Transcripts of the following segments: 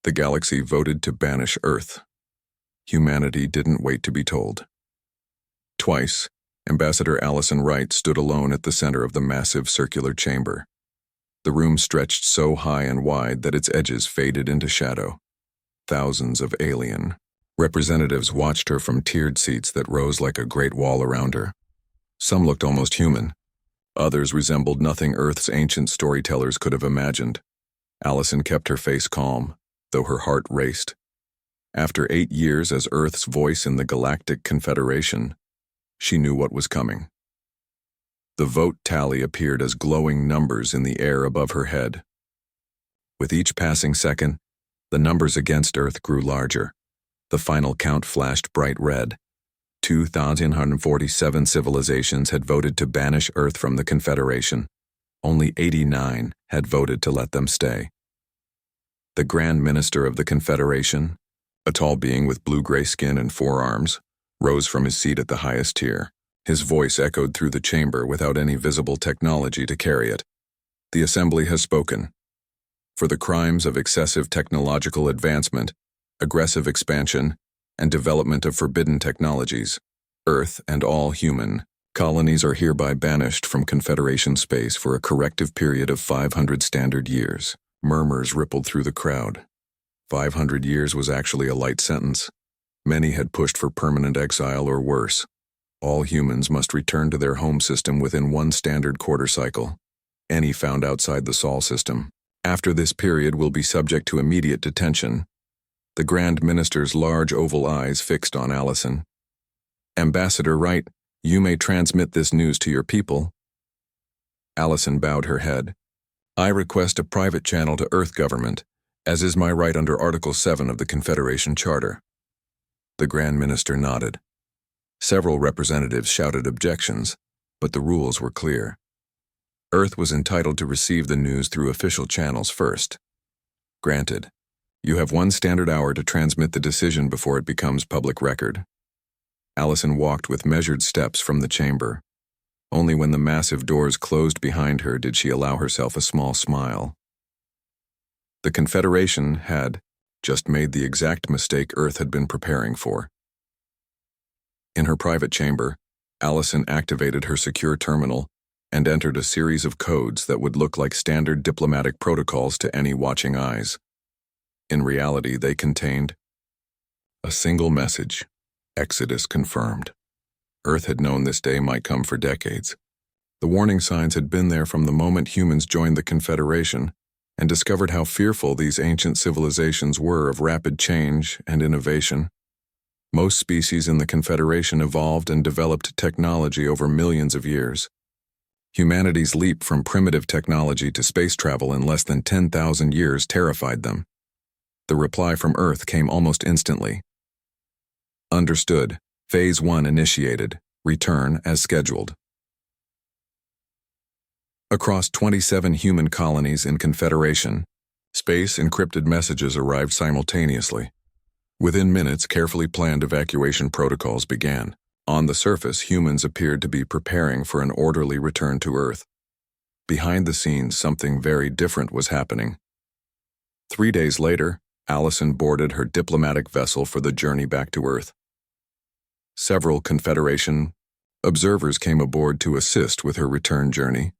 The galaxy voted to banish Earth. Humanity didn't wait to be told. Twice, Ambassador Allison Wright stood alone at the center of the massive circular chamber. The room stretched so high and wide that its edges faded into shadow. Thousands of alien representatives watched her from tiered seats that rose like a great wall around her. Some looked almost human. Others resembled nothing Earth's ancient storytellers could have imagined. Allison kept her face calm, though her heart raced. After 8 years as Earth's voice in the Galactic Confederation, she knew what was coming. The vote tally appeared as glowing numbers in the air above her head. With each passing second, the numbers against Earth grew larger. The final count flashed bright red. 2,147 civilizations had voted to banish Earth from the Confederation. Only 89 had voted to let them stay. The Grand Minister of the Confederation, a tall being with blue-gray skin and 4 arms, rose from his seat at the highest tier. His voice echoed through the chamber without any visible technology to carry it. The Assembly has spoken. For the crimes of excessive technological advancement, aggressive expansion, and development of forbidden technologies, Earth and all human colonies are hereby banished from Confederation space for a corrective period of 500 standard years. Murmurs rippled through the crowd. 500 years was actually a light sentence. Many had pushed for permanent exile or worse. All humans must return to their home system within 1 standard quarter cycle. Any found outside the Sol system, after this period, will be subject to immediate detention. The Grand Minister's large oval eyes fixed on Allison. Ambassador Wright, you may transmit this news to your people. Allison bowed her head. I request a private channel to Earth government, as is my right under Article 7 of the Confederation Charter. The Grand Minister nodded. Several representatives shouted objections, but the rules were clear. Earth was entitled to receive the news through official channels first. Granted. You have 1 standard hour to transmit the decision before it becomes public record. Allison walked with measured steps from the chamber. Only when the massive doors closed behind her did she allow herself a small smile. The Confederation had just made the exact mistake Earth had been preparing for. In her private chamber, Allison activated her secure terminal and entered a series of codes that would look like standard diplomatic protocols to any watching eyes. In reality, they contained a single message: Exodus confirmed. Earth had known this day might come for decades. The warning signs had been there from the moment humans joined the Confederation and discovered how fearful these ancient civilizations were of rapid change and innovation. Most species in the Confederation evolved and developed technology over millions of years. Humanity's leap from primitive technology to space travel in less than 10,000 years terrified them. The reply from Earth came almost instantly. Understood. Phase 1 initiated. Return as scheduled. Across 27 human colonies in Confederation, space-encrypted messages arrived simultaneously. Within minutes, carefully planned evacuation protocols began. On the surface, humans appeared to be preparing for an orderly return to Earth. Behind the scenes, something very different was happening. 3 days later, Allison boarded her diplomatic vessel for the journey back to Earth. Several Confederation observers came aboard to assist with her return journey.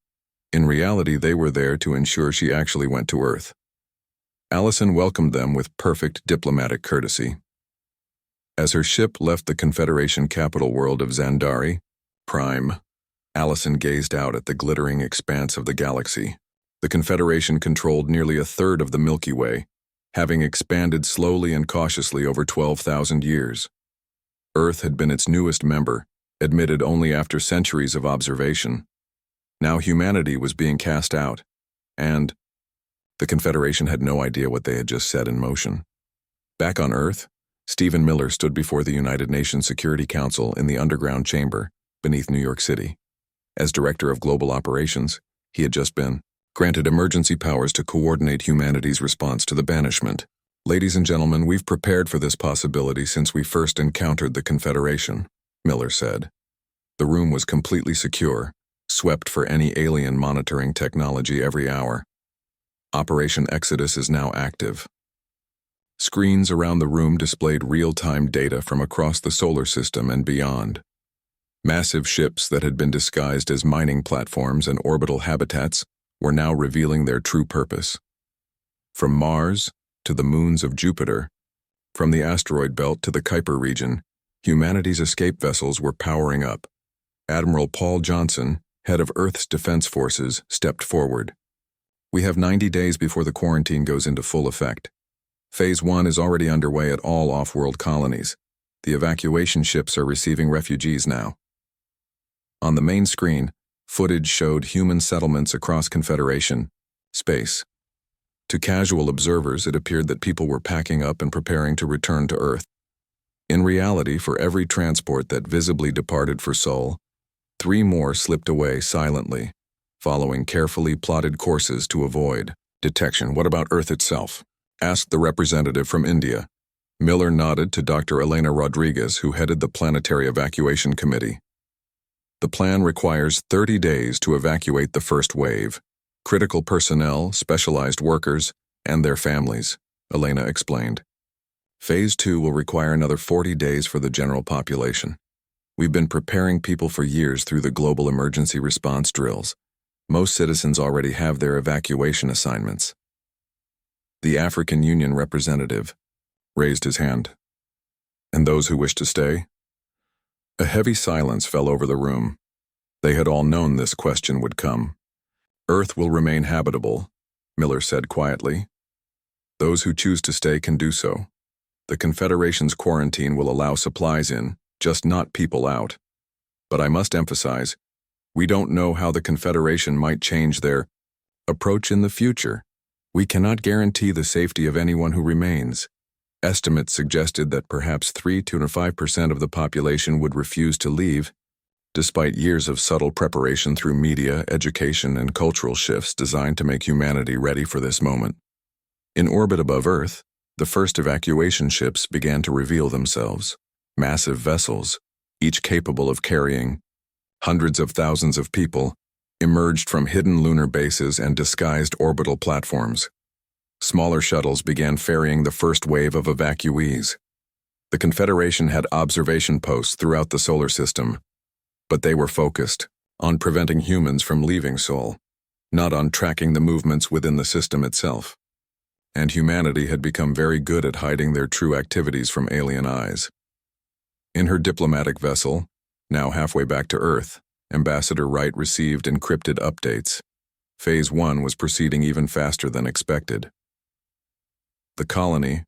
In reality, they were there to ensure she actually went to Earth. Allison welcomed them with perfect diplomatic courtesy. As her ship left the Confederation capital world of Zandari, Prime, Allison gazed out at the glittering expanse of the galaxy. The Confederation controlled nearly 1/3 of the Milky Way, having expanded slowly and cautiously over 12,000 years. Earth had been its newest member, admitted only after centuries of observation. Now humanity was being cast out, and the Confederation had no idea what they had just set in motion. Back on Earth, Stephen Miller stood before the United Nations Security Council in the underground chamber beneath New York City. As Director of Global Operations, he had just been granted emergency powers to coordinate humanity's response to the banishment. Ladies and gentlemen, we've prepared for this possibility since we first encountered the Confederation, Miller said. The room was completely secure, swept for any alien monitoring technology every hour. Operation Exodus is now active. Screens around the room displayed real-time data from across the solar system and beyond. Massive ships that had been disguised as mining platforms and orbital habitats were now revealing their true purpose. From Mars to the moons of Jupiter, from the asteroid belt to the Kuiper region, humanity's escape vessels were powering up. Admiral Paul Johnson, head of Earth's Defense Forces, stepped forward. "We have 90 days before the quarantine goes into full effect. Phase 1 is already underway at all off-world colonies. The evacuation ships are receiving refugees now." On the main screen, footage showed human settlements across Confederation space. To casual observers, it appeared that people were packing up and preparing to return to Earth. In reality, for every transport that visibly departed for Sol, 3 more slipped away silently, following carefully plotted courses to avoid detection. "What about Earth itself?" asked the representative from India. Miller nodded to Dr. Elena Rodriguez, who headed the Planetary Evacuation Committee. "The plan requires 30 days to evacuate the first wave. Critical personnel, specialized workers, and their families," Elena explained. "Phase 2 will require another 40 days for the general population. We've been preparing people for years through the global emergency response drills. Most citizens already have their evacuation assignments." The African Union representative raised his hand. "And those who wish to stay?" A heavy silence fell over the room. They had all known this question would come. "Earth will remain habitable," Miller said quietly. "Those who choose to stay can do so. The Confederation's quarantine will allow supplies in, just not people out. But I must emphasize, we don't know how the Confederation might change their approach in the future. We cannot guarantee the safety of anyone who remains." Estimates suggested that perhaps 3 to 5% of the population would refuse to leave, despite years of subtle preparation through media, education, and cultural shifts designed to make humanity ready for this moment. In orbit above Earth, the first evacuation ships began to reveal themselves. Massive vessels, each capable of carrying hundreds of thousands of people, emerged from hidden lunar bases and disguised orbital platforms. Smaller shuttles began ferrying the first wave of evacuees. The Confederation had observation posts throughout the solar system, but they were focused on preventing humans from leaving Sol, not on tracking the movements within the system itself. And humanity had become very good at hiding their true activities from alien eyes. In her diplomatic vessel, now halfway back to Earth, Ambassador Wright received encrypted updates. Phase 1 was proceeding even faster than expected. The colony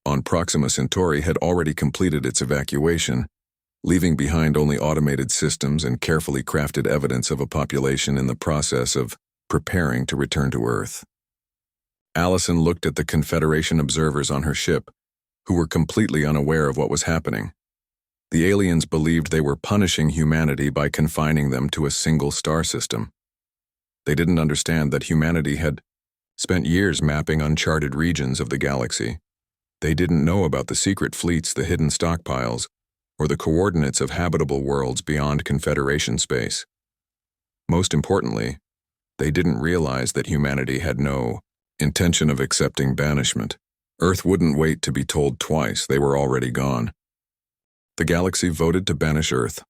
on Proxima Centauri had already completed its evacuation, leaving behind only automated systems and carefully crafted evidence of a population in the process of preparing to return to Earth. Allison looked at the Confederation observers on her ship, who were completely unaware of what was happening. The aliens believed they were punishing humanity by confining them to a single star system. They didn't understand that humanity had spent years mapping uncharted regions of the galaxy. They didn't know about the secret fleets, the hidden stockpiles, or the coordinates of habitable worlds beyond Confederation space. Most importantly, they didn't realize that humanity had no intention of accepting banishment. Earth wouldn't wait to be told twice. They were already gone. The galaxy voted to banish Earth.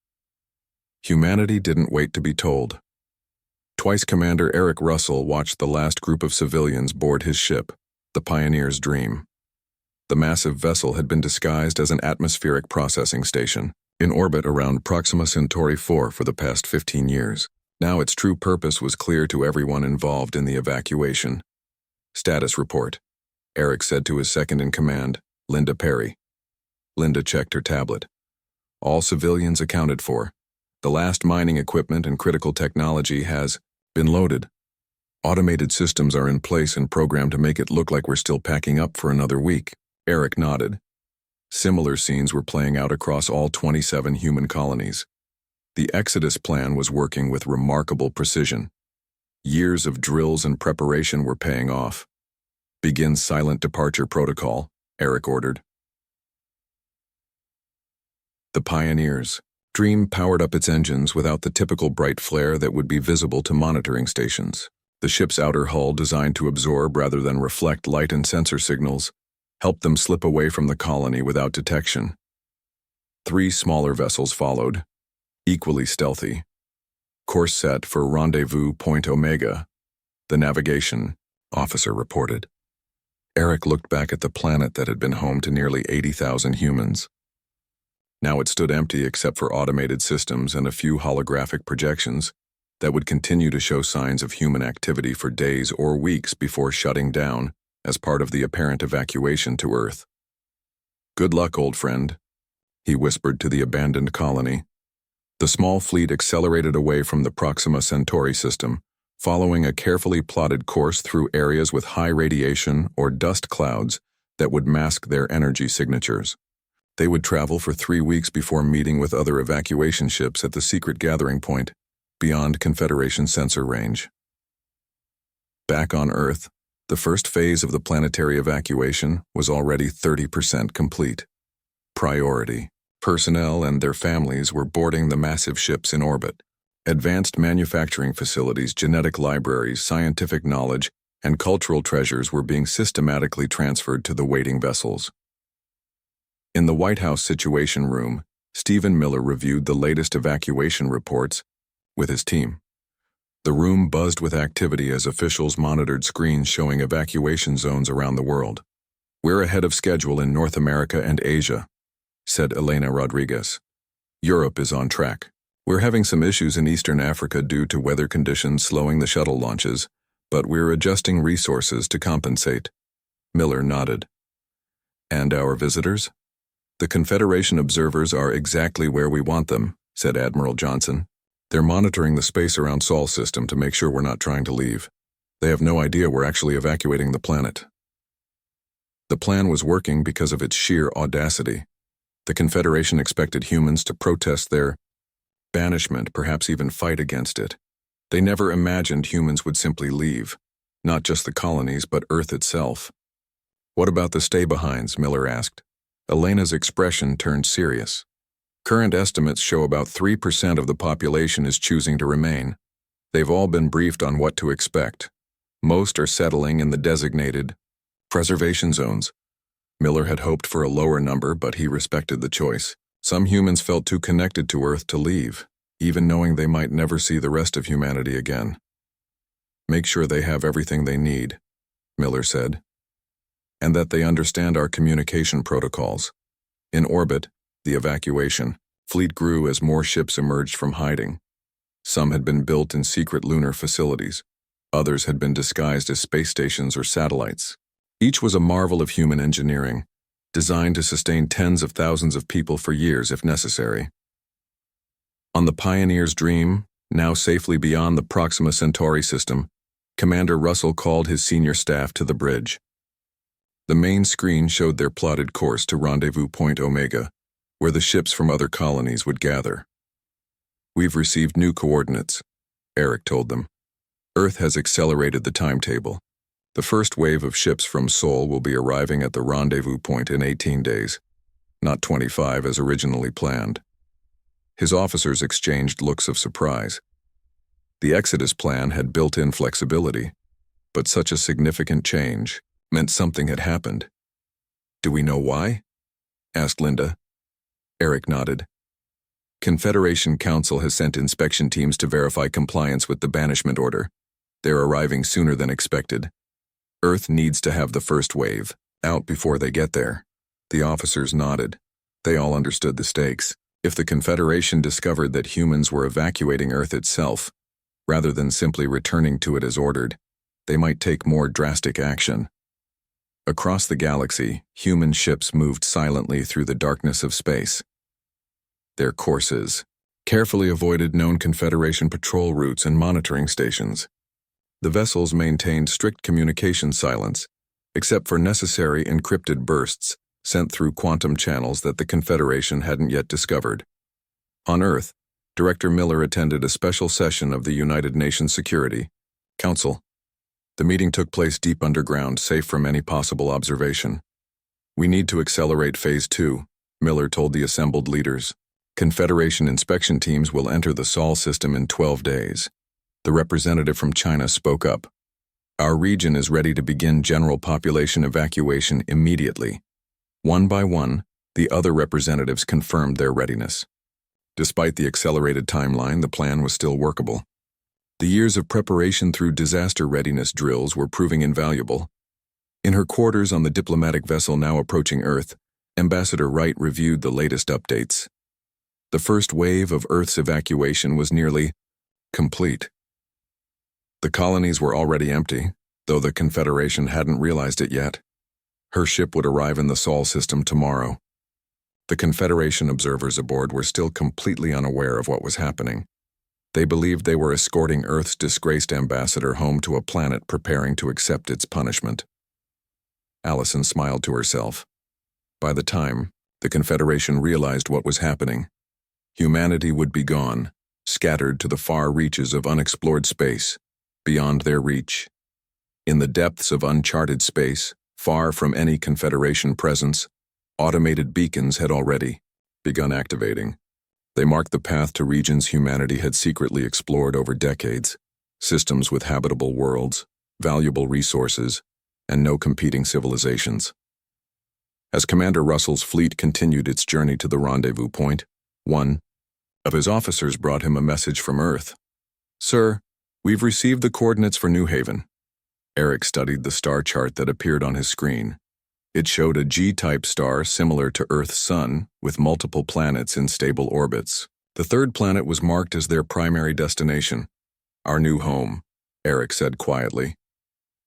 Humanity didn't wait to be told. Twice Commander Eric Russell watched the last group of civilians board his ship, the Pioneer's Dream. The massive vessel had been disguised as an atmospheric processing station, in orbit around Proxima Centauri 4 for the past 15 years. Now its true purpose was clear to everyone involved in the evacuation. "Status report," Eric said to his second-in-command, Linda Perry. Linda checked her tablet. "All civilians accounted for. The last mining equipment and critical technology has been loaded. Automated systems are in place and programmed to make it look like we're still packing up for another week." Eric nodded. Similar scenes were playing out across all 27 human colonies. The Exodus plan was working with remarkable precision. Years of drills and preparation were paying off. "Begin silent departure protocol," Eric ordered. The Pioneer's Dream powered up its engines without the typical bright flare that would be visible to monitoring stations. The ship's outer hull, designed to absorb rather than reflect light and sensor signals, helped them slip away from the colony without detection. 3 smaller vessels followed, equally stealthy. Course set for Rendezvous Point Omega, the navigation officer reported. Eric looked back at the planet that had been home to nearly 80,000 humans. Now it stood empty except for automated systems and a few holographic projections that would continue to show signs of human activity for days or weeks before shutting down as part of the apparent evacuation to Earth. "Good luck, old friend," he whispered to the abandoned colony. The small fleet accelerated away from the Proxima Centauri system, following a carefully plotted course through areas with high radiation or dust clouds that would mask their energy signatures. They would travel for 3 weeks before meeting with other evacuation ships at the secret gathering point, beyond Confederation sensor range. Back on Earth, the first phase of the planetary evacuation was already 30% complete. Priority: personnel and their families were boarding the massive ships in orbit. Advanced manufacturing facilities, genetic libraries, scientific knowledge, and cultural treasures were being systematically transferred to the waiting vessels. In the White House Situation Room, Stephen Miller reviewed the latest evacuation reports with his team. The room buzzed with activity as officials monitored screens showing evacuation zones around the world. "We're ahead of schedule in North America and Asia," said Elena Rodriguez. "Europe is on track. We're having some issues in Eastern Africa due to weather conditions slowing the shuttle launches, but we're adjusting resources to compensate." Miller nodded. "And our visitors?" "The Confederation observers are exactly where we want them," said Admiral Johnson. "They're monitoring the space around Sol system to make sure we're not trying to leave. They have no idea we're actually evacuating the planet." The plan was working because of its sheer audacity. The Confederation expected humans to protest their banishment, perhaps even fight against it. They never imagined humans would simply leave, not just the colonies, but Earth itself. "What about the stay-behinds?" Miller asked. Elena's expression turned serious. "Current estimates show about 3% of the population is choosing to remain. They've all been briefed on what to expect. Most are settling in the designated preservation zones." Miller had hoped for a lower number, but he respected the choice. Some humans felt too connected to Earth to leave, even knowing they might never see the rest of humanity again. "Make sure they have everything they need," Miller said, "and that they understand our communication protocols." In orbit, the evacuation fleet grew as more ships emerged from hiding. Some had been built in secret lunar facilities. Others had been disguised as space stations or satellites. Each was a marvel of human engineering, designed to sustain tens of thousands of people for years if necessary. On the Pioneer's Dream, now safely beyond the Proxima Centauri system, Commander Russell called his senior staff to the bridge. The main screen showed their plotted course to Rendezvous Point Omega, where the ships from other colonies would gather. "We've received new coordinates," Eric told them. "Earth has accelerated the timetable. The first wave of ships from Sol will be arriving at the rendezvous point in 18 days, not 25 as originally planned." His officers exchanged looks of surprise. The Exodus plan had built-in flexibility, but such a significant change meant something had happened. "Do we know why?" asked Linda. Eric nodded. "Confederation Council has sent inspection teams to verify compliance with the banishment order. They're arriving sooner than expected. Earth needs to have the first wave out before they get there." The officers nodded. They all understood the stakes. If the Confederation discovered that humans were evacuating Earth itself, rather than simply returning to it as ordered, they might take more drastic action. Across the galaxy, human ships moved silently through the darkness of space. Their courses carefully avoided known Confederation patrol routes and monitoring stations. The vessels maintained strict communication silence, except for necessary encrypted bursts sent through quantum channels that the Confederation hadn't yet discovered. On Earth, Director Miller attended a special session of the United Nations Security Council. The meeting took place deep underground, safe from any possible observation. "We need to accelerate Phase 2, Miller told the assembled leaders. "Confederation inspection teams will enter the Sol system in 12 days. The representative from China spoke up. Our region is ready to begin general population evacuation immediately. One by one, the other representatives confirmed their readiness. Despite the accelerated timeline, the plan was still workable. The years of preparation through disaster readiness drills were proving invaluable. In her quarters on the diplomatic vessel now approaching Earth, Ambassador Wright reviewed the latest updates. The first wave of Earth's evacuation was nearly complete. The colonies were already empty, though the Confederation hadn't realized it yet. Her ship would arrive in the Sol system tomorrow. The Confederation observers aboard were still completely unaware of what was happening. They believed they were escorting Earth's disgraced ambassador home to a planet preparing to accept its punishment. Allison smiled to herself. By the time the Confederation realized what was happening, humanity would be gone, scattered to the far reaches of unexplored space, beyond their reach. In the depths of uncharted space, far from any Confederation presence, automated beacons had already begun activating. They marked the path to regions humanity had secretly explored over decades, systems with habitable worlds, valuable resources, and no competing civilizations. As Commander Russell's fleet continued its journey to the rendezvous point, one of his officers brought him a message from Earth. "Sir, we've received the coordinates for New Haven." Eric studied the star chart that appeared on his screen. It showed a G-type star similar to Earth's sun, with multiple planets in stable orbits. The third planet was marked as their primary destination. "Our new home," Eric said quietly.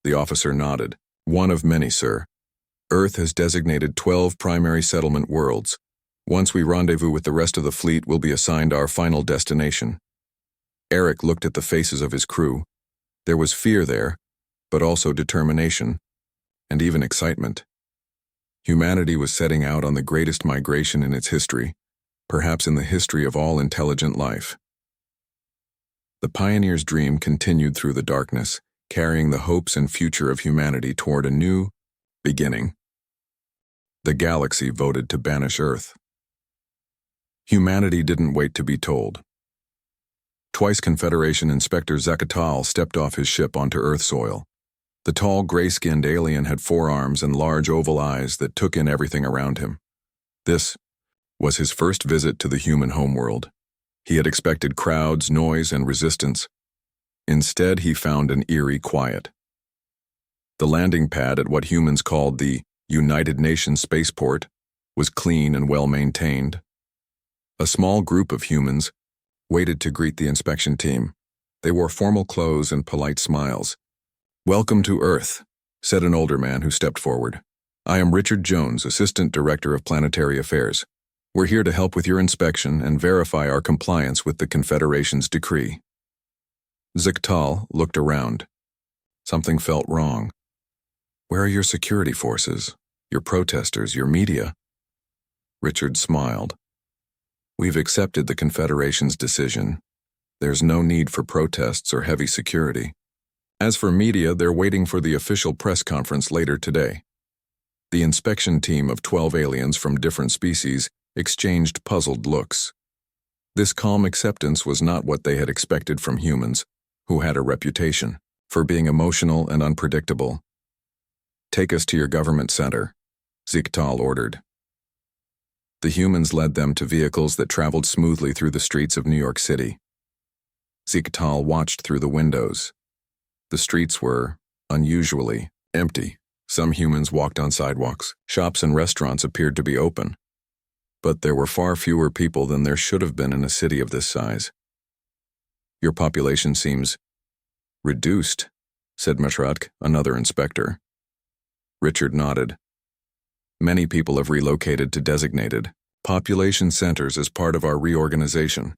The officer nodded. "One of many, sir. Earth has designated 12 primary settlement worlds. Once we rendezvous with the rest of the fleet, we'll be assigned our final destination." Eric looked at the faces of his crew. There was fear there, but also determination, and even excitement. Humanity was setting out on the greatest migration in its history, perhaps in the history of all intelligent life. The pioneer's dream continued through the darkness, carrying the hopes and future of humanity toward a new beginning. The galaxy voted to banish Earth. Humanity didn't wait to be told. Twice Confederation Inspector Zakatal stepped off his ship onto Earth soil. The tall, gray-skinned alien had 4 arms and large oval eyes that took in everything around him. This was his first visit to the human homeworld. He had expected crowds, noise, and resistance. Instead, he found an eerie quiet. The landing pad at what humans called the United Nations spaceport was clean and well-maintained. A small group of humans waited to greet the inspection team. They wore formal clothes and polite smiles. "Welcome to Earth," said an older man who stepped forward. "I am Richard Jones, Assistant Director of Planetary Affairs. We're here to help with your inspection and verify our compliance with the Confederation's decree." Ziktal looked around. Something felt wrong. "Where are your security forces, your protesters, your media?" Richard smiled. "We've accepted the Confederation's decision. There's no need for protests or heavy security. As for media, they're waiting for the official press conference later today." The inspection team of 12 aliens from different species exchanged puzzled looks. This calm acceptance was not what they had expected from humans, who had a reputation for being emotional and unpredictable. "Take us to your government center," Ziktal ordered. The humans led them to vehicles that traveled smoothly through the streets of New York City. Ziktal watched through the windows. The streets were unusually empty. Some humans walked on sidewalks. Shops and restaurants appeared to be open. But there were far fewer people than there should have been in a city of this size. "Your population seems reduced," said Mashratk, another inspector. Richard nodded. "Many people have relocated to designated population centers as part of our reorganization.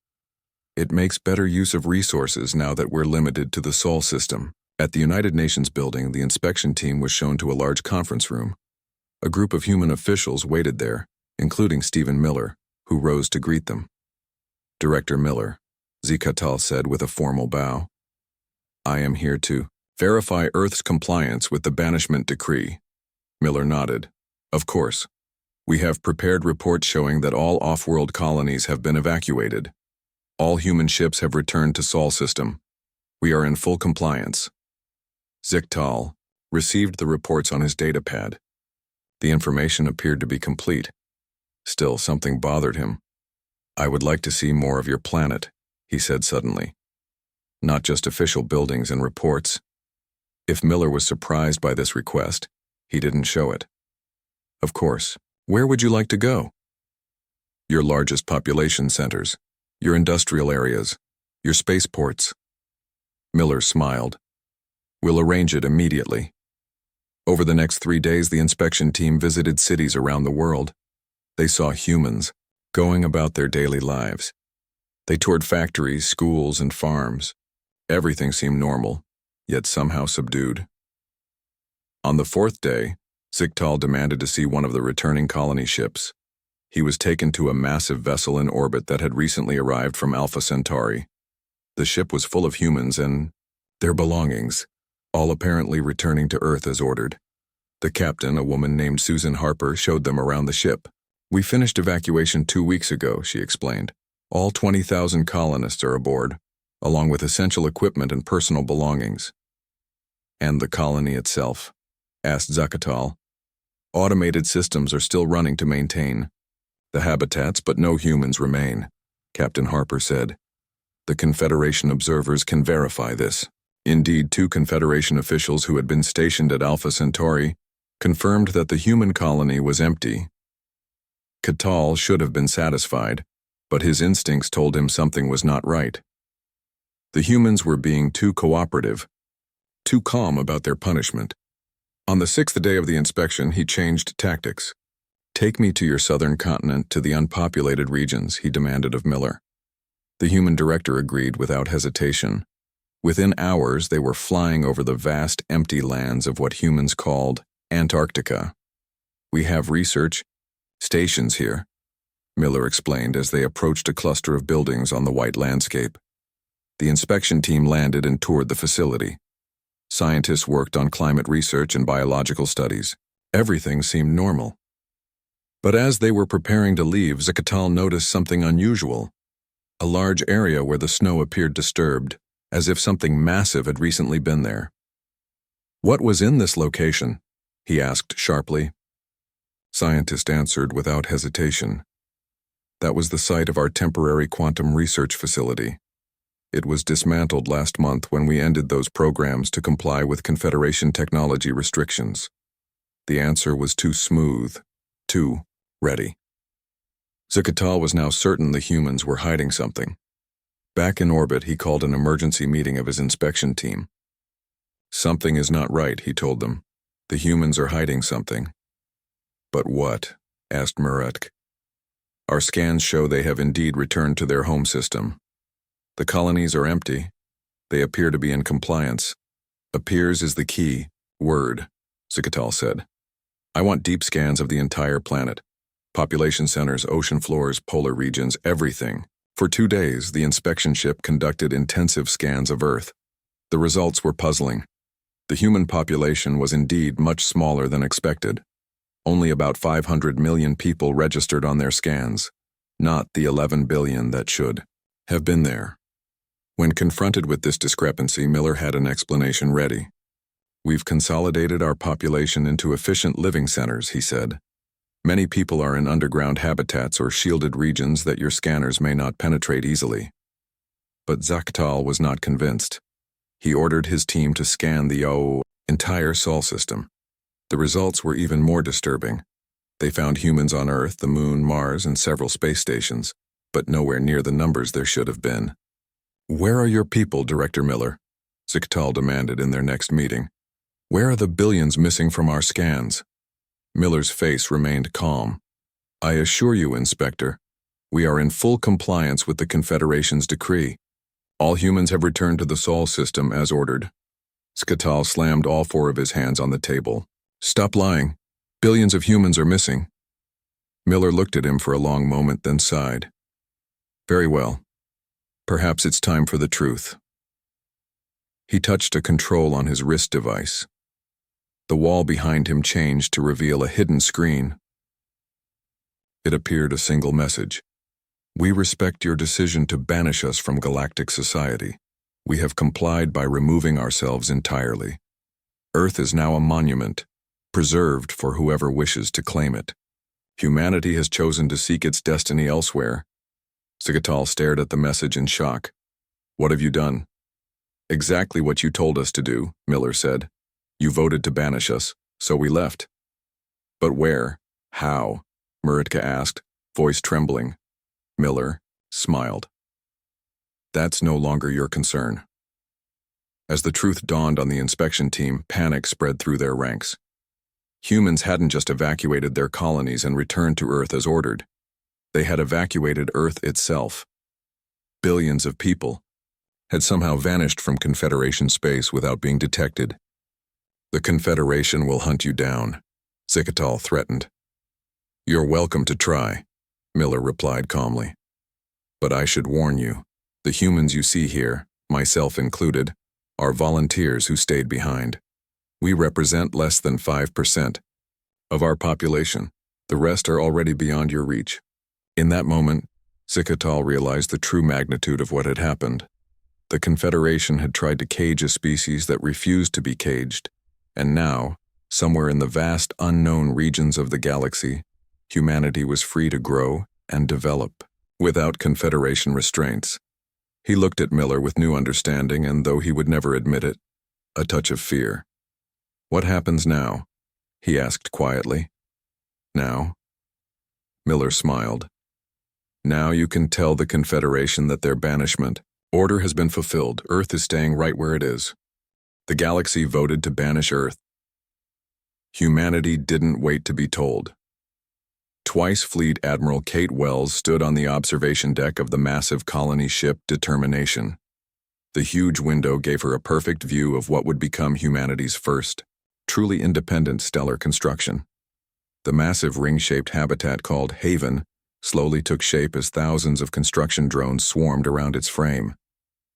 It makes better use of resources now that we're limited to the Sol system." At the United Nations building, the inspection team was shown to a large conference room. A group of human officials waited there, including Stephen Miller, who rose to greet them. "Director Miller," Zikatal said with a formal bow. "I am here to verify Earth's compliance with the banishment decree." Miller nodded. "Of course. We have prepared reports showing that all off-world colonies have been evacuated. All human ships have returned to Sol system. We are in full compliance." Zichtal received the reports on his datapad. The information appeared to be complete. Still, something bothered him. "I would like to see more of your planet," he said suddenly. "Not just official buildings and reports." If Miller was surprised by this request, he didn't show it. "Of course. Where would you like to go?" "Your largest population centers, your industrial areas, your spaceports." Miller smiled. "We'll arrange it immediately." Over the next 3 days, the inspection team visited cities around the world. They saw humans going about their daily lives. They toured factories, schools, and farms. Everything seemed normal, yet somehow subdued. On the 4th day, Zichtal demanded to see one of the returning colony ships. He was taken to a massive vessel in orbit that had recently arrived from Alpha Centauri. The ship was full of humans and their belongings, all apparently returning to Earth as ordered. The captain, a woman named Susan Harper, showed them around the ship. "We finished evacuation 2 weeks ago," she explained. "All 20,000 colonists are aboard, along with essential equipment and personal belongings." "And the colony itself?" asked Zichtal. "Automated systems are still running to maintain the habitats, but no humans remain," Captain Harper said. "The Confederation observers can verify this." Indeed, 2 Confederation officials who had been stationed at Alpha Centauri confirmed that the human colony was empty. Zichtal should have been satisfied, but his instincts told him something was not right. The humans were being too cooperative, too calm about their punishment. On the 6th day of the inspection, he changed tactics. "Take me to your southern continent, to the unpopulated regions," he demanded of Miller. The human director agreed without hesitation. Within hours, they were flying over the vast, empty lands of what humans called Antarctica. "We have research stations here," Miller explained as they approached a cluster of buildings on the white landscape. The inspection team landed and toured the facility. Scientists worked on climate research and biological studies. Everything seemed normal. But as they were preparing to leave, Zichtal noticed something unusual. A large area where the snow appeared disturbed, as if something massive had recently been there. "What was in this location?" he asked sharply. Scientist answered without hesitation. "That was the site of our temporary quantum research facility. It was dismantled last month when we ended those programs to comply with Confederation technology restrictions." The answer was too smooth, too ready. Zichtal was now certain the humans were hiding something. Back in orbit, he called an emergency meeting of his inspection team. "Something is not right," he told them. "The humans are hiding something." "But what?" asked Murat. "Our scans show they have indeed returned to their home system. The colonies are empty. They appear to be in compliance." "Appears is the key word," Zichtal said. "I want deep scans of the entire planet. Population centers, ocean floors, polar regions, everything." For 2 days, the inspection ship conducted intensive scans of Earth. The results were puzzling. The human population was indeed much smaller than expected. Only about 500 million people registered on their scans, not the 11 billion that should have been there. When confronted with this discrepancy, Miller had an explanation ready. "We've consolidated our population into efficient living centers," he said. "Many people are in underground habitats or shielded regions that your scanners may not penetrate easily." But Zichtal was not convinced. He ordered his team to scan the entire Sol system. The results were even more disturbing. They found humans on Earth, the Moon, Mars, and several space stations, but nowhere near the numbers there should have been. "Where are your people, Director Miller?" Zichtal demanded in their next meeting. "Where are the billions missing from our scans?" Miller's face remained calm. "I assure you, Inspector, we are in full compliance with the Confederation's decree. All humans have returned to the Sol system as ordered." Zichtal slammed all 4 of his hands on the table. "Stop lying. Billions of humans are missing." Miller looked at him for a long moment, then sighed. "Very well. Perhaps it's time for the truth." He touched a control on his wrist device. The wall behind him changed to reveal a hidden screen. It appeared a single message. "We respect your decision to banish us from galactic society. We have complied by removing ourselves entirely. Earth is now a monument, preserved for whoever wishes to claim it. Humanity has chosen to seek its destiny elsewhere. Sigatal stared at the message in shock. What have you done? Exactly what you told us to do, Miller said. You voted to banish us, so we left. But where? How? Muritka asked, voice trembling. Miller smiled. That's no longer your concern. As the truth dawned on the inspection team, panic spread through their ranks. Humans hadn't just evacuated their colonies and returned to Earth as ordered. They had evacuated Earth itself. Billions of people had somehow vanished from Confederation space without being detected. The Confederation will hunt you down, Sigatal threatened. You're welcome to try, Miller replied calmly. But I should warn you, the humans you see here, myself included, are volunteers who stayed behind. We represent less than 5% of our population. The rest are already beyond your reach. In that moment, Sigatal realized the true magnitude of what had happened. The Confederation had tried to cage a species that refused to be caged, and now, somewhere in the vast unknown regions of the galaxy, humanity was free to grow and develop, without Confederation restraints. He looked at Miller with new understanding and, though he would never admit it, a touch of fear. What happens now? He asked quietly. Now? Miller smiled. Now you can tell the Confederation that their banishment order has been fulfilled. Earth is staying right where it is. The galaxy voted to banish Earth. Humanity didn't wait to be told. Twice Fleet Admiral Kate Wells stood on the observation deck of the massive colony ship Determination. The huge window gave her a perfect view of what would become humanity's first, truly independent stellar construction. The massive ring-shaped habitat called Haven slowly took shape as thousands of construction drones swarmed around its frame.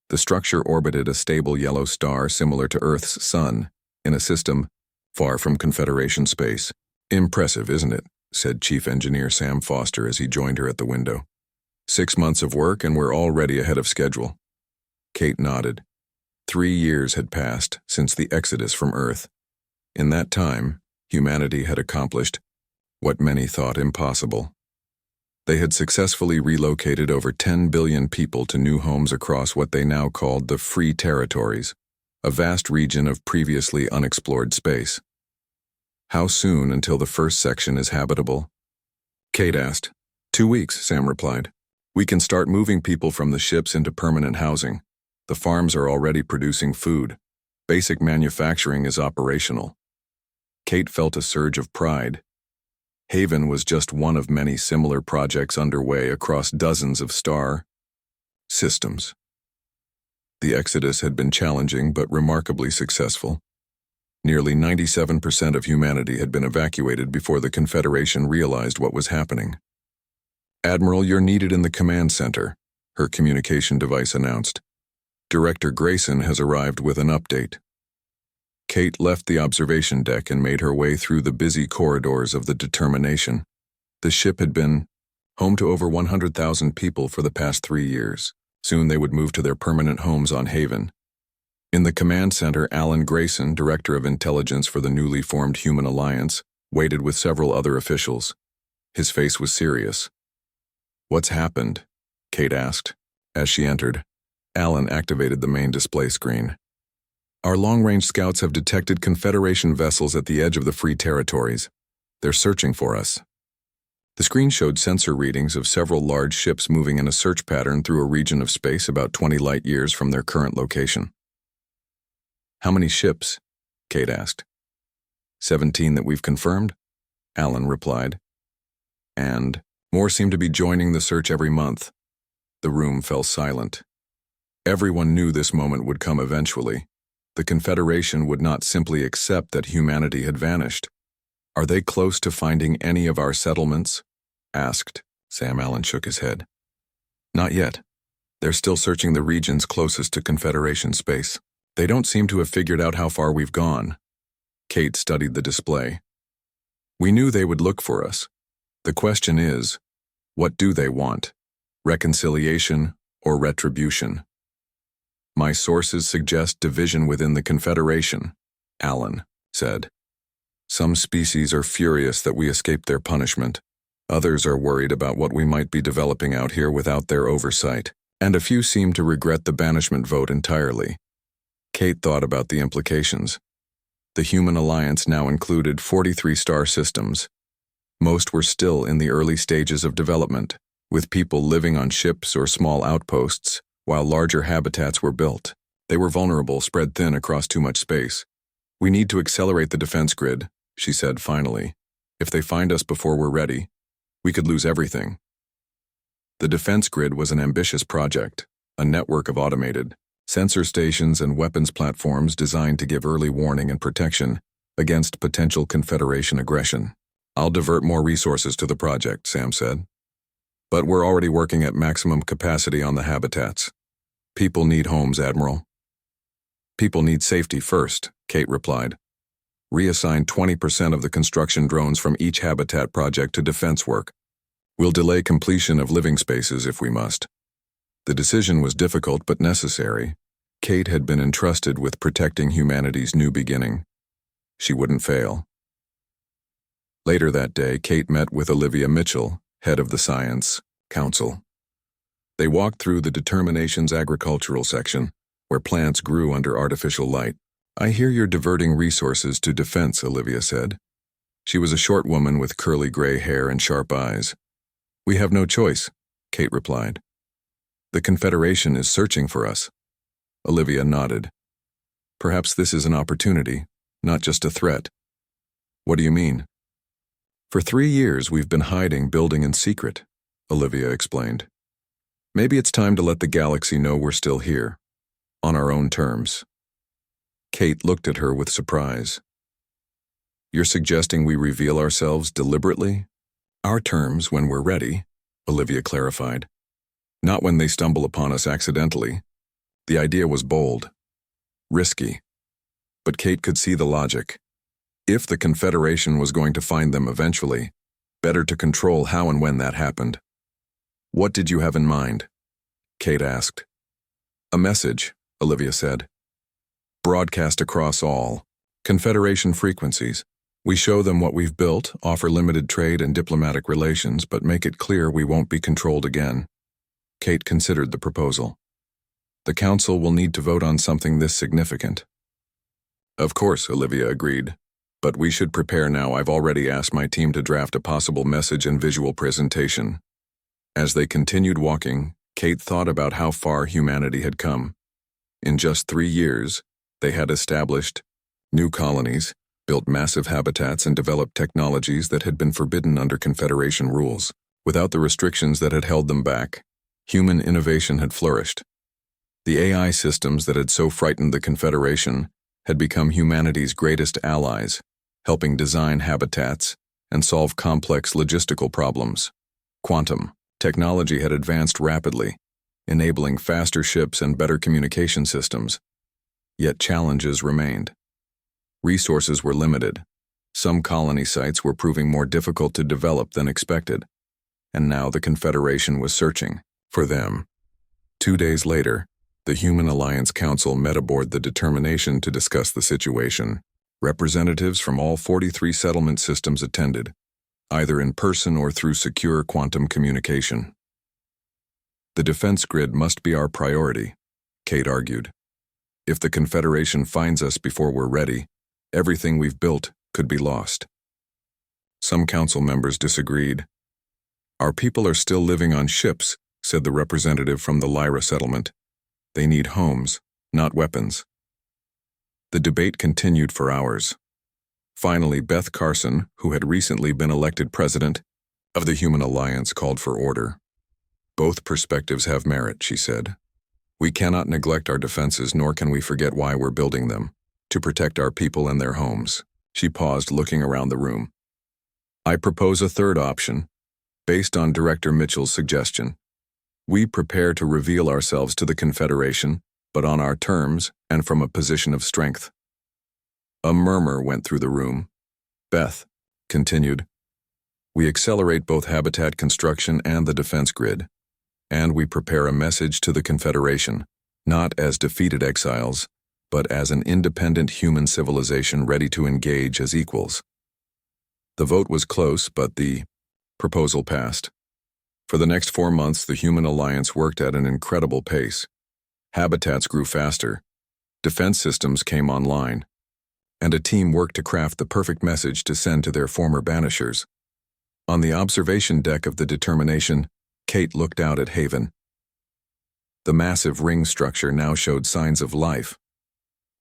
The structure orbited a stable yellow star similar to Earth's sun, in a system far from Confederation space. Impressive, isn't it? Said Chief Engineer Sam Foster as he joined her at the window. 6 months of work and we're already ahead of schedule. Kate nodded. 3 years had passed since the exodus from Earth. In that time, humanity had accomplished what many thought impossible. They had successfully relocated over 10 billion people to new homes across what they now called the Free Territories, a vast region of previously unexplored space. How soon until the first section is habitable? Kate asked. 2 weeks, Sam replied. We can start moving people from the ships into permanent housing. The farms are already producing food. Basic manufacturing is operational. Kate felt a surge of pride. Haven was just one of many similar projects underway across dozens of star systems. The exodus had been challenging but remarkably successful. Nearly 97% of humanity had been evacuated before the Confederation realized what was happening. Admiral, you're needed in the command center, her communication device announced. Director Grayson has arrived with an update. Kate left the observation deck and made her way through the busy corridors of the Determination. The ship had been home to over 100,000 people for the past 3 years. Soon they would move to their permanent homes on Haven. In the command center, Alan Grayson, Director of Intelligence for the newly formed Human Alliance, waited with several other officials. His face was serious. What's happened? Kate asked. As she entered, Alan activated the main display screen. Our long-range scouts have detected Confederation vessels at the edge of the Free Territories. They're searching for us. The screen showed sensor readings of several large ships moving in a search pattern through a region of space about 20 light-years from their current location. How many ships? Kate asked. 17 that we've confirmed, Alan replied. And more seem to be joining the search every month. The room fell silent. Everyone knew this moment would come eventually. The Confederation would not simply accept that humanity had vanished. Are they close to finding any of our settlements? Asked. Sam Allen shook his head. Not yet. They're still searching the regions closest to Confederation space. They don't seem to have figured out how far we've gone. Kate studied the display. We knew they would look for us. The question is, what do they want? Reconciliation or retribution? My sources suggest division within the Confederation, Alan said. Some species are furious that we escaped their punishment. Others are worried about what we might be developing out here without their oversight. And a few seem to regret the banishment vote entirely. Kate thought about the implications. The Human Alliance now included 43 star systems. Most were still in the early stages of development, with people living on ships or small outposts, while larger habitats were built. They were vulnerable, spread thin across too much space. We need to accelerate the defense grid, she said finally. If they find us before we're ready, we could lose everything. The defense grid was an ambitious project, a network of automated sensor stations and weapons platforms designed to give early warning and protection against potential Confederation aggression. I'll divert more resources to the project, Sam said. But we're already working at maximum capacity on the habitats. People need homes, Admiral. People need safety first, Kate replied. Reassign 20% of the construction drones from each habitat project to defense work. We'll delay completion of living spaces if we must. The decision was difficult but necessary. Kate had been entrusted with protecting humanity's new beginning. She wouldn't fail. Later that day, Kate met with Olivia Mitchell, head of the Science Council. They walked through the Determinations agricultural section, where plants grew under artificial light. I hear you're diverting resources to defense, Olivia said. She was a short woman with curly gray hair and sharp eyes. We have no choice, Kate replied. The Confederation is searching for us. Olivia nodded. Perhaps this is an opportunity, not just a threat. What do you mean? For 3 years we've been hiding, building in secret, Olivia explained. Maybe it's time to let the galaxy know we're still here, on our own terms. Kate looked at her with surprise. You're suggesting we reveal ourselves deliberately? Our terms when we're ready, Olivia clarified. Not when they stumble upon us accidentally. The idea was bold, risky. But Kate could see the logic. If the Confederation was going to find them eventually, better to control how and when that happened. What did you have in mind? Kate asked. A message, Olivia said. Broadcast across all Confederation frequencies. We show them what we've built, offer limited trade and diplomatic relations, but make it clear we won't be controlled again. Kate considered the proposal. The Council will need to vote on something this significant. Of course, Olivia agreed. But we should prepare now. I've already asked my team to draft a possible message and visual presentation. As they continued walking, Kate thought about how far humanity had come. In just 3 years, they had established new colonies, built massive habitats, and developed technologies that had been forbidden under Confederation rules. Without the restrictions that had held them back, human innovation had flourished. The AI systems that had so frightened the Confederation had become humanity's greatest allies, helping design habitats and solve complex logistical problems. Quantum technology had advanced rapidly, enabling faster ships and better communication systems. Yet challenges remained. Resources were limited. Some colony sites were proving more difficult to develop than expected, and now the Confederation was searching for them. 2 days later, the Human Alliance Council met aboard the Determination to discuss the situation. Representatives from all 43 settlement systems attended, either in person or through secure quantum communication. The defense grid must be our priority, Kate argued. If the Confederation finds us before we're ready, everything we've built could be lost. Some council members disagreed. Our people are still living on ships, said the representative from the Lyra settlement. They need homes, not weapons. The debate continued for hours. Finally, Beth Carson, who had recently been elected president of the Human Alliance, called for order. Both perspectives have merit, she said. We cannot neglect our defenses, nor can we forget why we're building them, to protect our people and their homes. She paused, looking around the room. I propose a third option, based on Director Mitchell's suggestion. We prepare to reveal ourselves to the Confederation, but on our terms and from a position of strength. A murmur went through the room. Beth continued, we accelerate both habitat construction and the defense grid, and we prepare a message to the Confederation, not as defeated exiles, but as an independent human civilization ready to engage as equals. The vote was close, but the proposal passed. For the next 4 months, the Human Alliance worked at an incredible pace. Habitats grew faster, defense systems came online, and a team worked to craft the perfect message to send to their former banishers. On the observation deck of the Determination, Kate looked out at Haven. The massive ring structure now showed signs of life.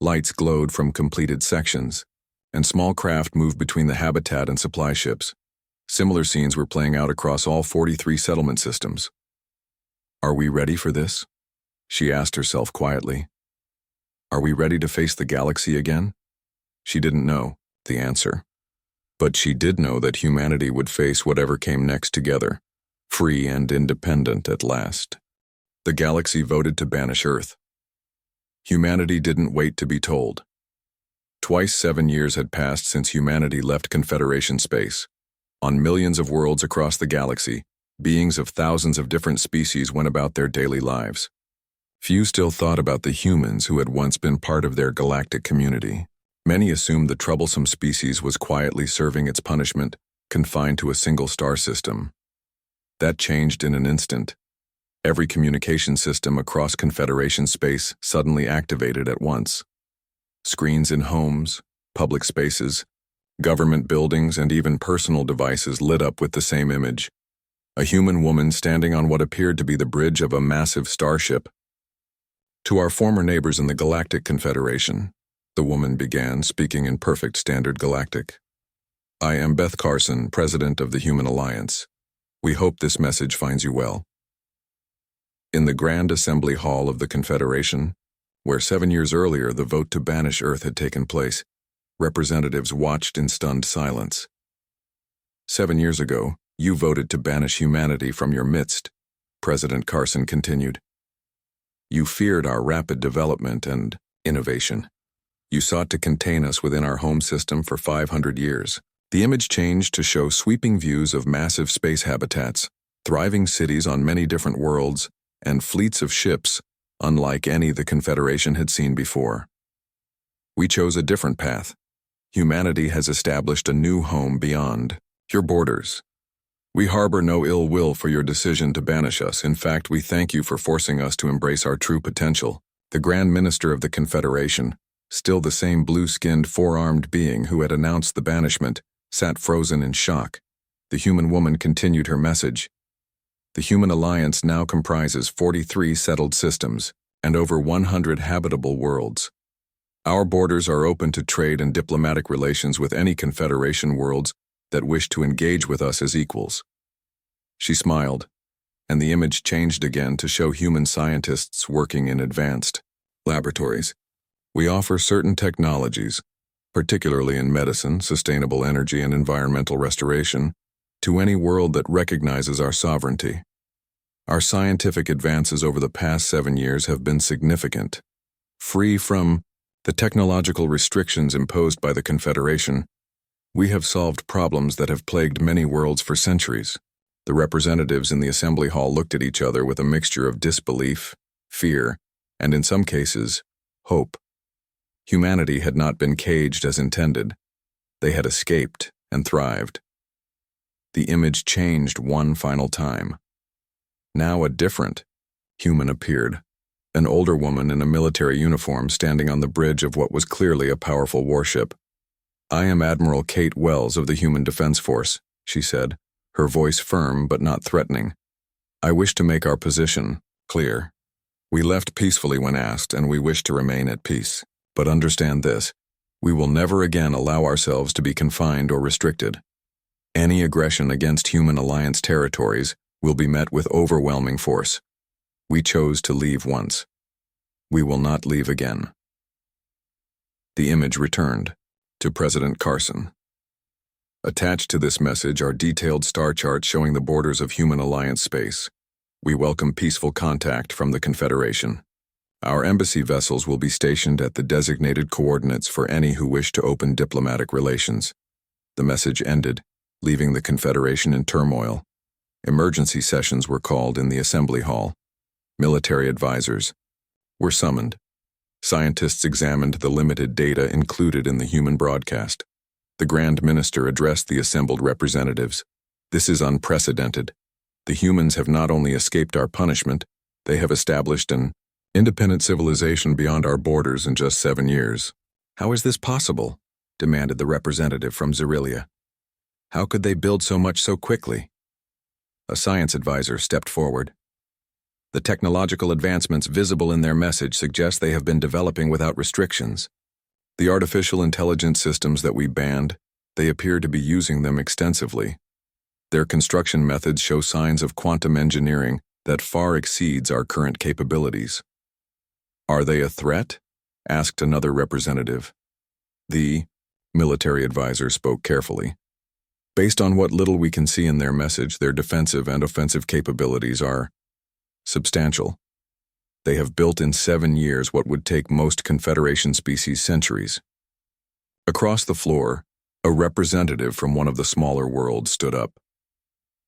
Lights glowed from completed sections, and small craft moved between the habitat and supply ships. Similar scenes were playing out across all 43 settlement systems. Are we ready for this? She asked herself quietly. Are we ready to face the galaxy again? She didn't know the answer. But she did know that humanity would face whatever came next together, free and independent at last. The galaxy voted to banish Earth. Humanity didn't wait to be told. Twice 7 years had passed since humanity left Confederation space. On millions of worlds across the galaxy, beings of thousands of different species went about their daily lives. Few still thought about the humans who had once been part of their galactic community. Many assumed the troublesome species was quietly serving its punishment, confined to a single star system. That changed in an instant. Every communication system across Confederation space suddenly activated at once. Screens in homes, public spaces, government buildings, and even personal devices lit up with the same image. A human woman standing on what appeared to be the bridge of a massive starship. To our former neighbors in the Galactic Confederation, the woman began, speaking in perfect standard Galactic. I am Beth Carson, President of the Human Alliance. We hope this message finds you well. In the Grand Assembly Hall of the Confederation, where 7 years earlier the vote to banish Earth had taken place, representatives watched in stunned silence. 7 years ago, you voted to banish humanity from your midst, President Carson continued. You feared our rapid development and innovation. You sought to contain us within our home system for 500 years. The image changed to show sweeping views of massive space habitats, thriving cities on many different worlds, and fleets of ships, unlike any the Confederation had seen before. We chose a different path. Humanity has established a new home beyond your borders. We harbor no ill will for your decision to banish us. In fact, we thank you for forcing us to embrace our true potential. The Grand Minister of the Confederation, still the same blue-skinned, four-armed being who had announced the banishment, sat frozen in shock. The human woman continued her message. The Human Alliance now comprises 43 settled systems and over 100 habitable worlds. Our borders are open to trade and diplomatic relations with any Confederation worlds that wish to engage with us as equals. She smiled, and the image changed again to show human scientists working in advanced laboratories. We offer certain technologies, particularly in medicine, sustainable energy, and environmental restoration, to any world that recognizes our sovereignty. Our scientific advances over the past 7 years have been significant. Free from the technological restrictions imposed by the Confederation, we have solved problems that have plagued many worlds for centuries. The representatives in the assembly hall looked at each other with a mixture of disbelief, fear, and in some cases, hope. Humanity had not been caged as intended. They had escaped and thrived. The image changed one final time. Now a different human appeared, an older woman in a military uniform standing on the bridge of what was clearly a powerful warship. I am Admiral Kate Wells of the Human Defense Force, she said, her voice firm but not threatening. I wish to make our position clear. We left peacefully when asked, and we wish to remain at peace. But understand this, we will never again allow ourselves to be confined or restricted. Any aggression against Human Alliance territories will be met with overwhelming force. We chose to leave once. We will not leave again. The image returned to President Carson. Attached to this message are detailed star charts showing the borders of Human Alliance space. We welcome peaceful contact from the Confederation. Our embassy vessels will be stationed at the designated coordinates for any who wish to open diplomatic relations. The message ended, leaving the Confederation in turmoil. Emergency sessions were called in the assembly hall. Military advisors were summoned. Scientists examined the limited data included in the human broadcast. The Grand Minister addressed the assembled representatives. This is unprecedented. The humans have not only escaped our punishment, they have established an independent civilization beyond our borders in just 7 years. How is this possible? Demanded the representative from Xerilia. How could they build so much so quickly? A science advisor stepped forward. The technological advancements visible in their message suggest they have been developing without restrictions. The artificial intelligence systems that we banned, they appear to be using them extensively. Their construction methods show signs of quantum engineering that far exceeds our current capabilities. Are they a threat? Asked another representative. The military advisor spoke carefully. Based on what little we can see in their message, their defensive and offensive capabilities are substantial. They have built in 7 years what would take most Confederation species centuries. Across the floor, a representative from one of the smaller worlds stood up.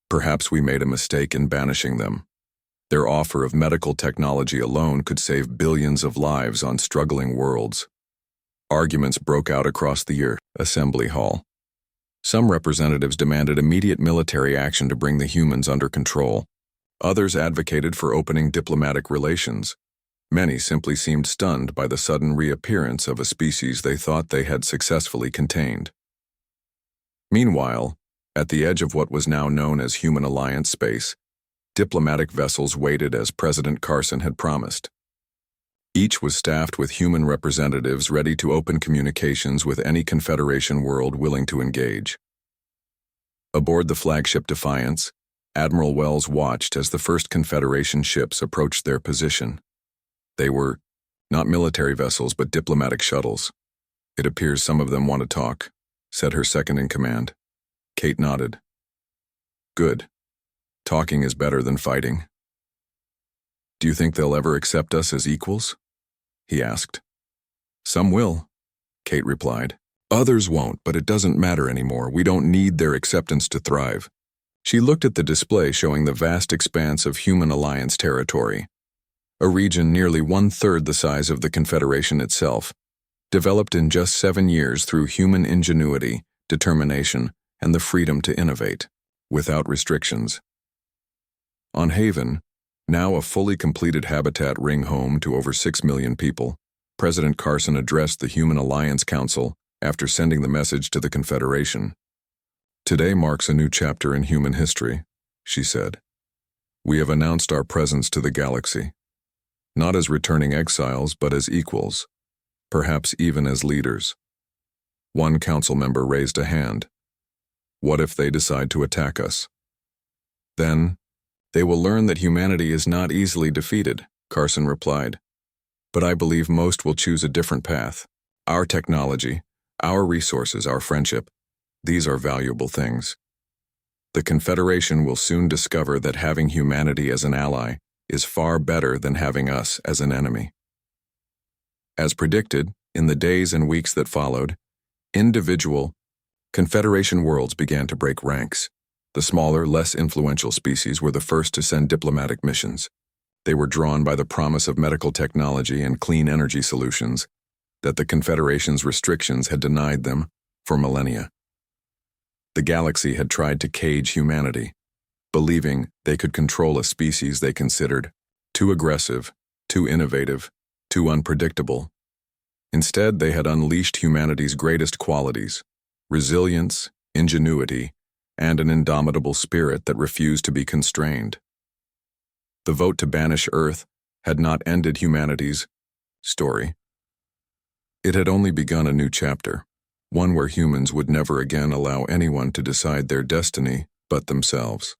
Perhaps we made a mistake in banishing them. Their offer of medical technology alone could save billions of lives on struggling worlds. Arguments broke out across the assembly hall. Some representatives demanded immediate military action to bring the humans under control. Others advocated for opening diplomatic relations. Many simply seemed stunned by the sudden reappearance of a species they thought they had successfully contained. Meanwhile, at the edge of what was now known as Human Alliance space, diplomatic vessels waited as President Carson had promised. Each was staffed with human representatives ready to open communications with any Confederation world willing to engage. Aboard the flagship Defiance, Admiral Wells watched as the first Confederation ships approached their position. They were not military vessels but diplomatic shuttles. It appears some of them want to talk, said her second-in-command. Kate nodded. Good. Talking is better than fighting. Do you think they'll ever accept us as equals? He asked. Some will, Kate replied. Others won't, but it doesn't matter anymore. We don't need their acceptance to thrive. She looked at the display showing the vast expanse of Human Alliance territory, a region nearly 1/3 the size of the Confederation itself, developed in just 7 years through human ingenuity, determination, and the freedom to innovate, without restrictions. On Haven, now a fully completed habitat ring home to over 6 million people, President Carson addressed the Human Alliance Council after sending the message to the Confederation. Today marks a new chapter in human history, she said. We have announced our presence to the galaxy, not as returning exiles but as equals, perhaps even as leaders. One council member raised a hand. What if they decide to attack us? Then, they will learn that humanity is not easily defeated, Carson replied. But I believe most will choose a different path. Our technology, our resources, our friendship, these are valuable things. The Confederation will soon discover that having humanity as an ally is far better than having us as an enemy. As predicted, in the days and weeks that followed, individual Confederation worlds began to break ranks. The smaller, less influential species were the first to send diplomatic missions. They were drawn by the promise of medical technology and clean energy solutions that the Confederation's restrictions had denied them for millennia. The galaxy had tried to cage humanity, believing they could control a species they considered too aggressive, too innovative, too unpredictable. Instead, they had unleashed humanity's greatest qualities: resilience, ingenuity, and an indomitable spirit that refused to be constrained. The vote to banish Earth had not ended humanity's story. It had only begun a new chapter, one where humans would never again allow anyone to decide their destiny but themselves.